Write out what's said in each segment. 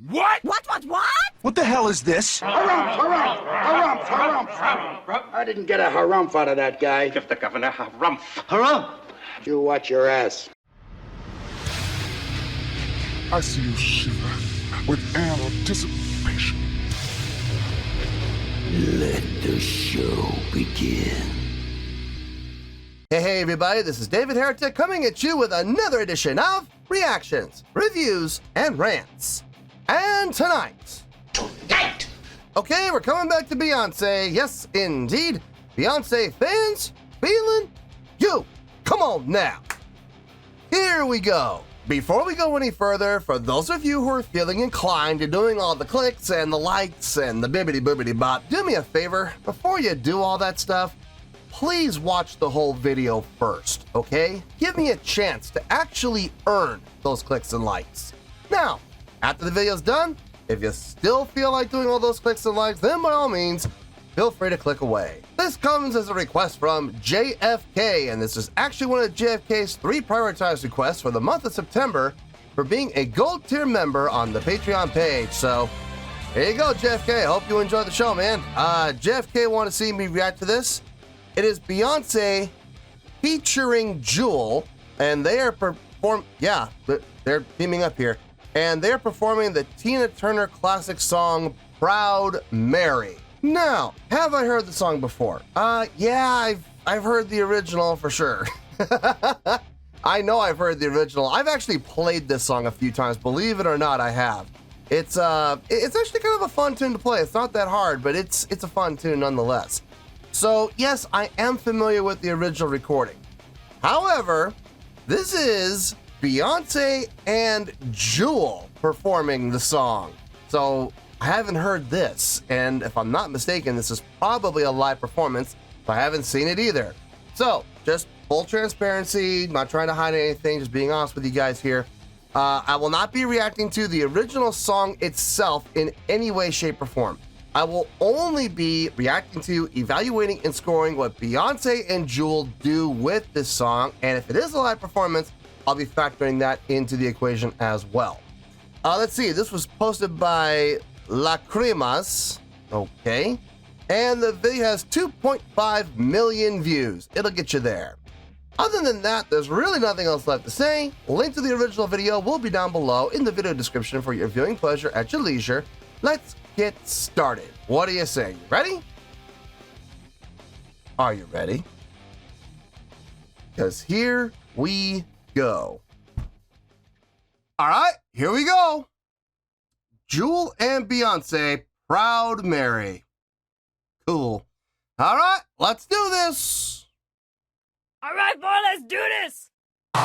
What? What? What the hell is this? Harumph. I didn't get a harumph out of that guy. Give the governor harumph. Harumph! You watch your ass. I see you shiver with anticipation. Let the show begin. Hey everybody, this is David Heretic coming at you with another edition of Reactions, Reviews, and Rants. And tonight, okay, we're coming back to Beyonce. Yes, indeed. Beyonce fans, feeling you. Come on now. Here we go. Before we go any further, for those of you who are feeling inclined to doing all the clicks and the likes and the bibbity-boobity bop, do me a favor. Before you do all that stuff, please watch the whole video first, okay? Give me a chance to actually earn those clicks and likes. Now, after the video's done, if you still feel like doing all those clicks and likes, then by all means, feel free to click away. This comes as a request from JFK, and this is actually one of JFK's 3 prioritized requests for the month of September for being a gold tier member on the Patreon page. So, here you go, JFK. Hope you enjoyed the show, man. JFK want to see me react to this. It is Beyonce featuring Jewel, and they are they're teaming up here, and they're performing the Tina Turner classic song Proud Mary. Now, have I heard the song before? Yeah, I've heard the original for sure. I know I've heard the original. I've actually played this song a few times, believe it or not, I have. It's actually kind of a fun tune to play. It's not that hard, but it's a fun tune nonetheless. So, yes, I am familiar with the original recording. However, this is Beyonce and Jewel performing the song. So, I haven't heard this, and if I'm not mistaken, this is probably a live performance, but I haven't seen it either. So, just full transparency, not trying to hide anything, just being honest with you guys here. I will not be reacting to the original song itself in any way, shape, or form. I will only be reacting to, evaluating, and scoring what Beyonce and Jewel do with this song, and if it is a live performance, I'll be factoring that into the equation as well. Let's see, this was posted by Lacrimas, okay, and the video has 2.5 million views. It'll get you there. Other than that, there's really nothing else left to say. Link to the original video will be down below in the video description for your viewing pleasure at your leisure. Let's get started. What do you say? You ready? Are you ready? Because here we go. All right, here we go. Jewel and Beyonce, Proud Mary. Cool. All right, let's do this. All right, boy, let's do this. You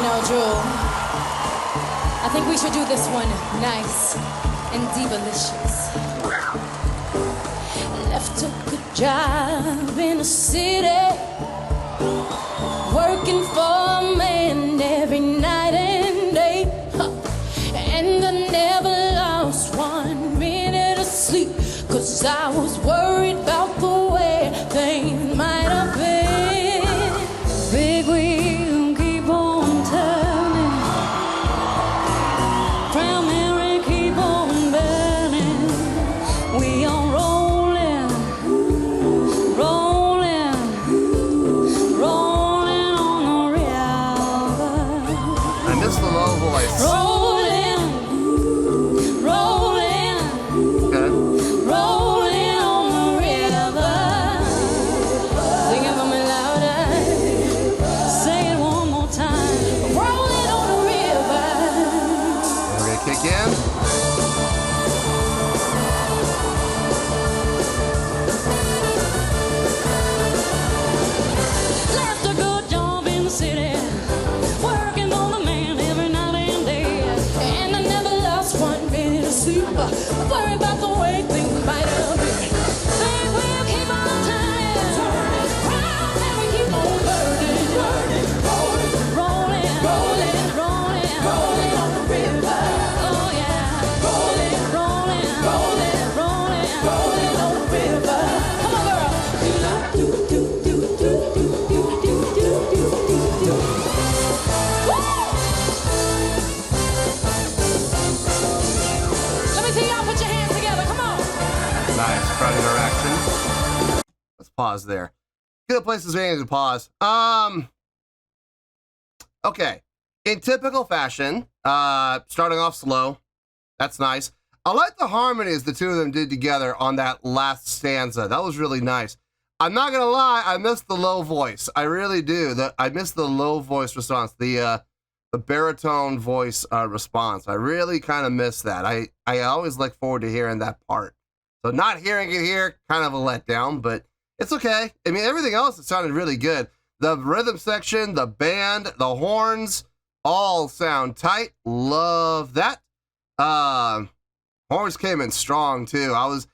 know, Jewel, I think we should do this one nice and delicious. Left a good job in the city, working for a man every night and day, and I never lost 1 minute of sleep, 'cause I was worried about the way things might have been. Big wheel keep on turning, Proud Mary keep on burning. We are rolling, rolling, rolling on the river. I missed the low voice. Rolling, rolling, Okay. rolling on the river. Sing it for me louder. Say it one more time. Rolling on the river. We're gonna kick in. Left a good job in the city, working for the man every night and day, and I never lost 1 minute of sleep, worried about the way things might have been. They will keep on turning, Proud Mary keep on burning, rolling, rolling, rolling on the river. Oh yeah, rolling, rolling, rolling, rolling on the river. Come on, girl. Do do do do do do do do do do do. Woo! pause there. Good places to pause. Okay. In typical fashion, starting off slow. That's nice. I like the harmonies the two of them did together on that last stanza. That was really nice. I'm not gonna lie, I miss the low voice. I really do. I miss the low voice response, the baritone voice response. I really kind of miss that. I always look forward to hearing that part. So not hearing it here, kind of a letdown, but it's okay. I mean, everything else, it sounded really good. The rhythm section, the band, the horns, all sound tight. Love that. Horns came in strong too. I was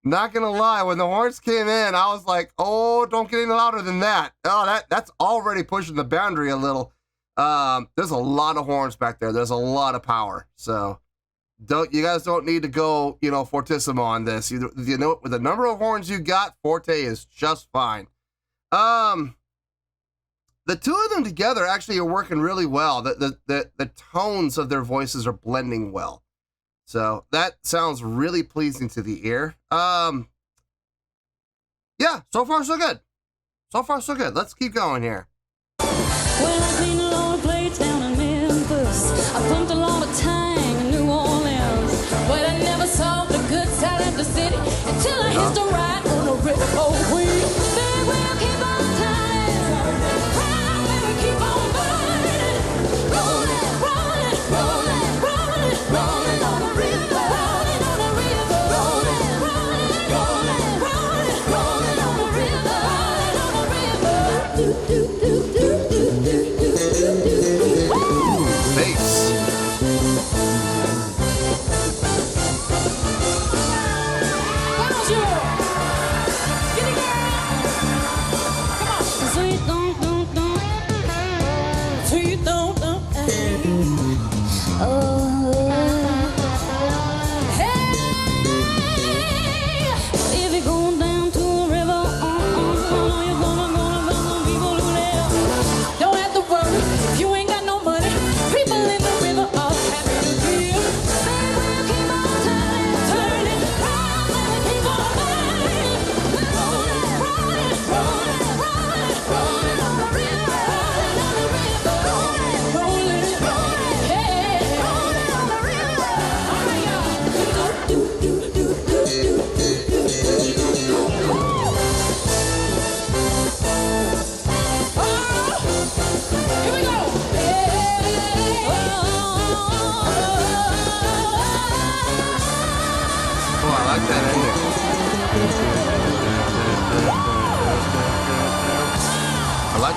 not gonna lie, when the horns came in, I was like, oh, don't get any louder than that. Oh, that's already pushing the boundary a little. There's a lot of horns back there. There's a lot of power. So you guys don't need to go, fortissimo on this. With the number of horns you got, forte is just fine. The two of them together actually are working really well. The tones of their voices are blending well. So that sounds really pleasing to the ear. Yeah, so far so good. So far so good. Let's keep going here. Well, I cleaned a lot of plates down in Memphis. I pumped a lot of tang in New Orleans. But I never saw the good side of the city until I used to ride on a riverboat wheel. They will keep on turning, keep on burning, rolling, rolling, rolling, rolling, rolling on the river, rolling on the river, rolling, rolling, rolling, rolling, rolling on the river, rolling on the river. Do do do do do do do do do. Bass.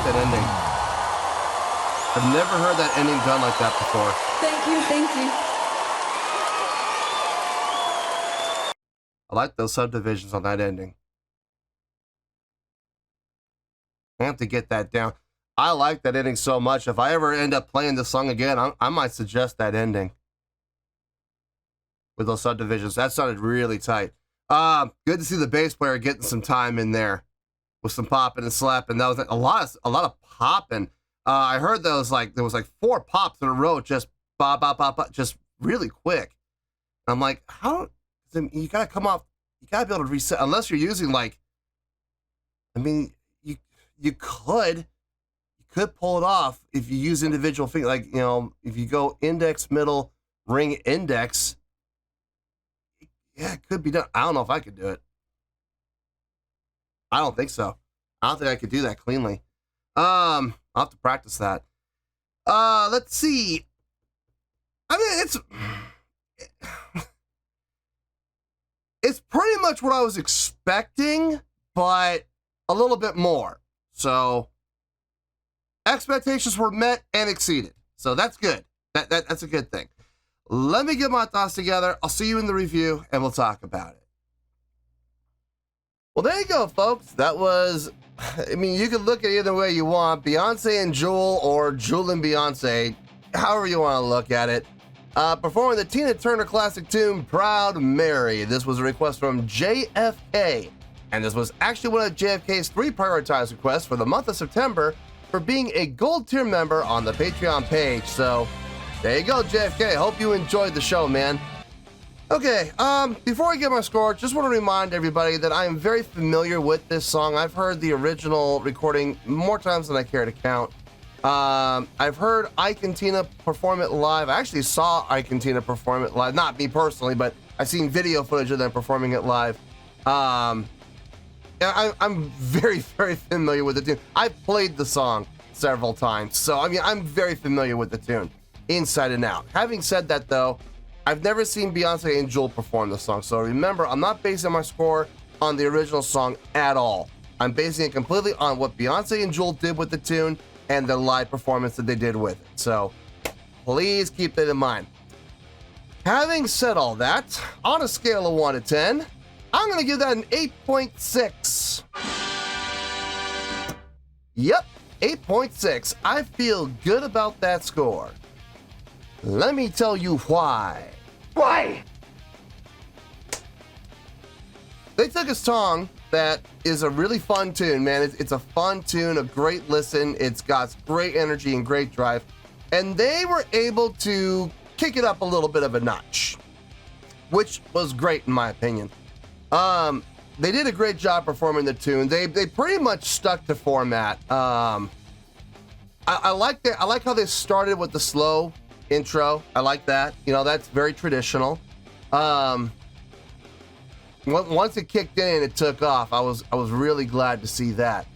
That ending. I've never heard that ending done like that before. Thank you, thank you. I like those subdivisions on that ending. I have to get that down. I like that ending so much. If I ever end up playing this song again, I might suggest that ending with those subdivisions. That sounded really tight. Good to see the bass player getting some time in there with some popping and slapping. That was a lot of popping. I heard there was like 4 pops in a row, just bop, bop, bop, bop, just really quick. And I'm like, how? You gotta come off. You gotta be able to reset, unless you're using you could pull it off if you use individual fingers. If you go index, middle, ring, index. Yeah, it could be done. I don't know if I could do it. I don't think so. I don't think I could do that cleanly. I'll have to practice that. Let's see. I mean, it's pretty much what I was expecting, but a little bit more. So expectations were met and exceeded. So that's good. That's a good thing. Let me get my thoughts together. I'll see you in the review and we'll talk about it. Well, there you go, folks. That was, you can look at it either way you want. Beyonce and Jewel, or Jewel and Beyonce, however you want to look at it. Performing the Tina Turner classic tune, Proud Mary. This was a request from JFK. And this was actually one of JFK's 3 prioritized requests for the month of September for being a gold tier member on the Patreon page. So there you go, JFK. Hope you enjoyed the show, man. Okay, before I get my score, just want to remind everybody that I am very familiar with this song. I've heard the original recording more times than I care to count. I've heard Ike and Tina perform it live. I actually saw Ike and Tina perform it live. Not me personally, but I've seen video footage of them performing it live. I'm very, very familiar with the tune. I've played the song several times, so I mean, I'm very familiar with the tune, inside and out. Having said that, though, I've never seen Beyonce and Jewel perform the song, so remember, I'm not basing my score on the original song at all. I'm basing it completely on what Beyonce and Jewel did with the tune and the live performance that they did with it. So please keep that in mind. Having said all that, on a scale of 1 to 10, I'm going to give that an 8.6. Yep, 8.6. I feel good about that score. Let me tell you why. Why? They took a song that is a really fun tune, man. It's a fun tune, a great listen. It's got great energy and great drive. And they were able to kick it up a little bit of a notch, which was great in my opinion. They did a great job performing the tune. They pretty much stuck to format. I like that. I like how they started with the slow intro. I like that. You know, that's very traditional. Once it kicked in and it took off, I was really glad to see that.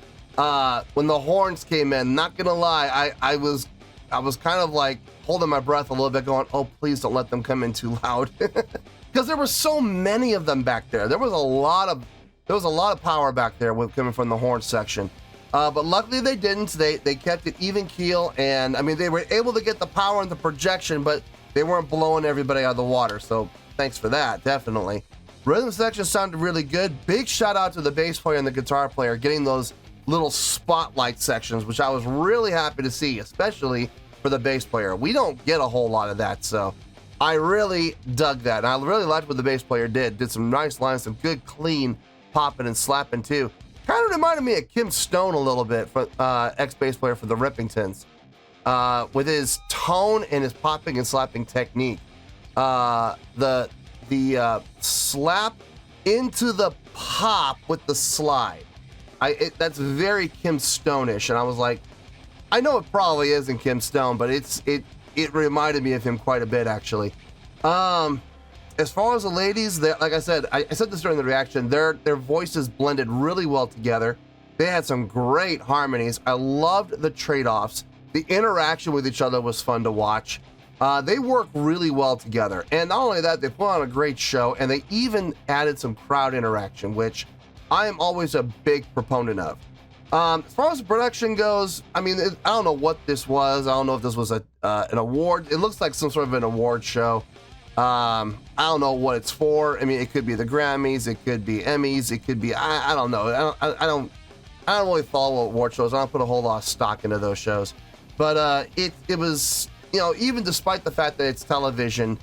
When the horns came in, not gonna lie, I was kind of like holding my breath a little bit, going, "Oh, please don't let them come in too loud," because there were so many of them back there. There was a lot of power back there coming from the horn section. But luckily they didn't. They kept it even keel, and I mean, they were able to get the power and the projection, but they weren't blowing everybody out of the water. So thanks for that, definitely. Rhythm section sounded really good. Big shout out to the bass player and the guitar player getting those little spotlight sections, which I was really happy to see, especially for the bass player. We don't get a whole lot of that, so I really dug that. And I really liked what the bass player did some nice lines, some good clean popping and slapping too. Kind of reminded me of Kim Stone a little bit, for ex-bass player for the Rippingtons, with his tone and his popping and slapping technique. The slap into the pop with the slide. That's very Kim Stone-ish, and I was like, I know it probably isn't Kim Stone, but it reminded me of him quite a bit, actually. As far as the ladies, like I said this during the reaction, their voices blended really well together. They had some great harmonies. I loved the trade-offs. The interaction with each other was fun to watch. They work really well together. And not only that, they put on a great show, and they even added some crowd interaction, which I am always a big proponent of. As far as the production goes, I mean, I don't know what this was. I don't know if this was an award. It looks like some sort of an award show. I don't know what it's for. I mean, it could be the Grammys, it could be Emmys, it could be, I don't know. I don't really follow award shows. I don't put a whole lot of stock into those shows. But it was, you know, even despite the fact that it's television,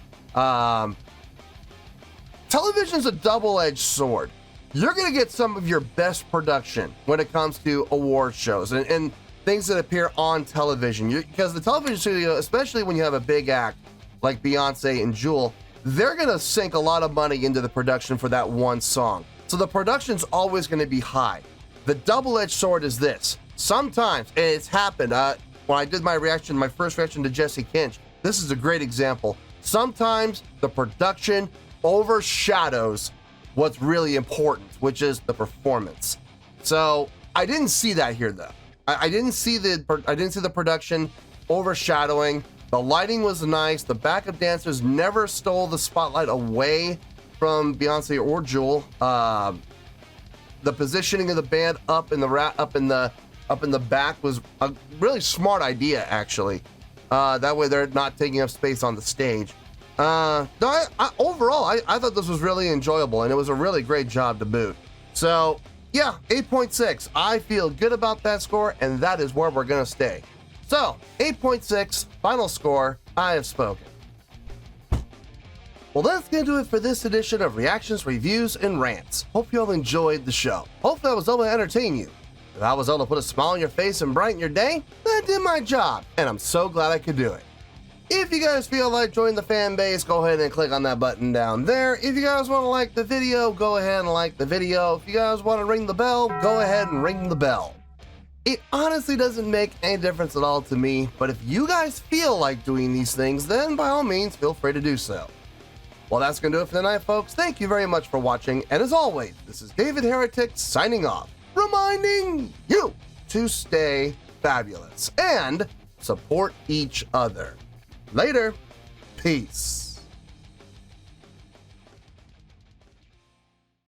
television's a double-edged sword. You're going to get some of your best production when it comes to award shows and things that appear on television. Because the television studio, especially when you have a big act like Beyonce and Jewel, they're going to sink a lot of money into the production for that one song. So the production's always going to be high. The double-edged sword is this. Sometimes, and it's happened, when I did my first reaction to Jesse Kinch, this is a great example. Sometimes the production overshadows what's really important, which is the performance. So I didn't see that here, though. I didn't see the production overshadowing. The lighting was nice. The backup dancers never stole the spotlight away from Beyonce or Jewel. The positioning of the band up in the back was a really smart idea, actually. That way they're not taking up space on the stage. Overall, I thought this was really enjoyable, and it was a really great job to boot. So, yeah, 8.6. I feel good about that score, and that is where we're going to stay. So, 8.6, final score, I have spoken. Well, that's going to do it for this edition of Reactions, Reviews, and Rants. Hope you all enjoyed the show. Hopefully I was able to entertain you. If I was able to put a smile on your face and brighten your day, then I did my job, and I'm so glad I could do it. If you guys feel like joining the fan base, go ahead and click on that button down there. If you guys want to like the video, go ahead and like the video. If you guys want to ring the bell, go ahead and ring the bell. It honestly doesn't make any difference at all to me, but if you guys feel like doing these things, then by all means, feel free to do so. Well, that's going to do it for tonight, folks. Thank you very much for watching, and as always, this is David Heretic signing off, reminding you to stay fabulous and support each other. Later. Peace.